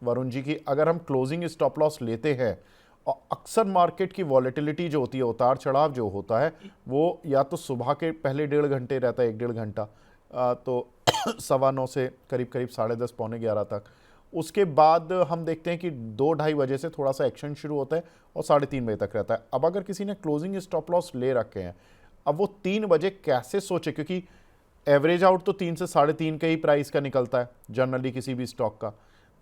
वरुण जी की अगर हम क्लोजिंग स्टॉप लॉस लेते हैं और अक्सर मार्केट की वॉलेटिलिटी जो होती है, उतार चढ़ाव जो होता है, वो या तो सुबह के पहले 1.5 घंटे रहता है, 1-1.5 घंटा, तो 9:15 से करीब करीब 10:30 पौने 11 तक। उसके बाद हम देखते हैं कि 2-2:30 बजे से थोड़ा सा एक्शन शुरू होता है और 3:30 बजे तक रहता है। अब अगर किसी ने क्लोजिंग स्टॉप लॉस ले रखे हैं, अब वो 3 बजे कैसे सोचे, क्योंकि एवरेज आउट तो 3 से 3.5 के ही प्राइस का निकलता है जनरली किसी भी स्टॉक का,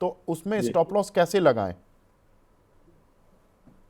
तो उसमें जी स्टॉप लॉस कैसे लगाएं?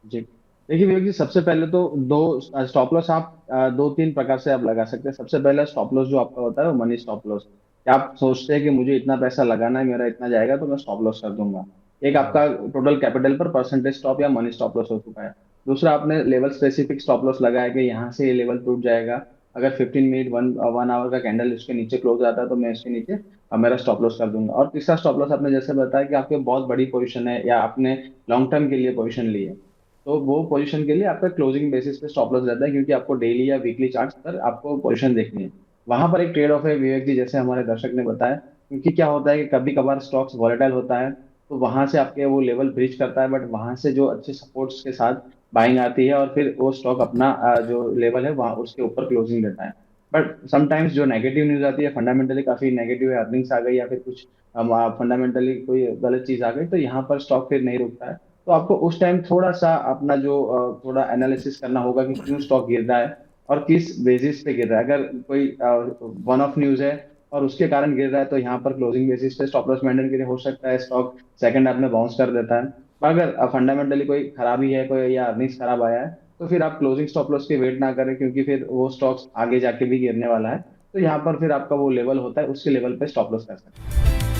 जी। देखिए विवेक जी, सबसे पहले तो दो स्टॉप लॉस आप दो तीन प्रकार से आप लगा सकते हैं। सबसे पहला स्टॉप लॉस जो आपका होता है वो मनी स्टॉप लॉस। आप सोचते हैं कि मुझे इतना पैसा लगाना है, मेरा इतना जाएगा तो मैं स्टॉप लॉस कर दूंगा। एक आपका टोटल कैपिटल पर परसेंटेज स्टॉप या मनी स्टॉप लॉस हो चुका है। दूसरा, आपने लेवल स्पेसिफिक स्टॉप लॉस लगाया कि यहाँ से ये लेवल टूट जाएगा, अगर 15 मिनट 1 आवर का कैंडल उसके नीचे क्लोज आता है तो मैं उसके नीचे मेरा स्टॉप लॉस कर दूंगा। और तीसरा स्टॉप लॉस आपने जैसे बताया कि आपके बहुत बड़ी पोजीशन है या आपने लॉन्ग टर्म के लिए पोजीशन ली है, तो वो पोजीशन के लिए आपका क्लोजिंग बेसिस पे स्टॉप लॉस रहता है, क्योंकि आपको डेली या वीकली चार्ट पर आपको पोजीशन देखनी है। वहां पर एक ट्रेड ऑफ है विवेक जी, जैसे हमारे दर्शक ने बताया, क्योंकि क्या होता है कि कभी कभार स्टॉक्स वॉलेटाइल होता है, तो वहां से आपके वो लेवल ब्रीच करता है, बट वहां से जो अच्छे सपोर्ट्स के साथ बाइंग आती है और फिर वो स्टॉक अपना जो लेवल है वहां उसके ऊपर क्लोजिंग देता है। बट समटाइम्स जो नेगेटिव न्यूज आती है, फंडामेंटली काफी नेगेटिव अर्निंग्स आ गई या फिर कुछ फंडामेंटली कोई गलत चीज आ गई, तो यहाँ पर स्टॉक फिर नहीं रुकता है। तो आपको उस टाइम थोड़ा सा अपना जो थोड़ा एनालिसिस करना होगा कि क्यों स्टॉक गिर रहा है और किस बेसिस पे गिर रहा है। अगर कोई वन ऑफ न्यूज है और उसके कारण गिर रहा है, तो यहाँ पर क्लोजिंग बेसिस पे स्टॉप लॉस मेंटेन के लिए हो सकता है स्टॉक सेकंड हाफ में बाउंस कर देता है। पर अगर फंडामेंटली कोई खराबी है, कोई या अर्निंग्स खराब आया है, तो फिर आप क्लोजिंग स्टॉप लॉस की वेट ना करें, क्योंकि फिर वो स्टॉक्स आगे जाके भी गिरने वाला है। तो यहाँ पर फिर आपका वो लेवल होता है, उसके लेवल पे स्टॉप लॉस कर सकते हैं।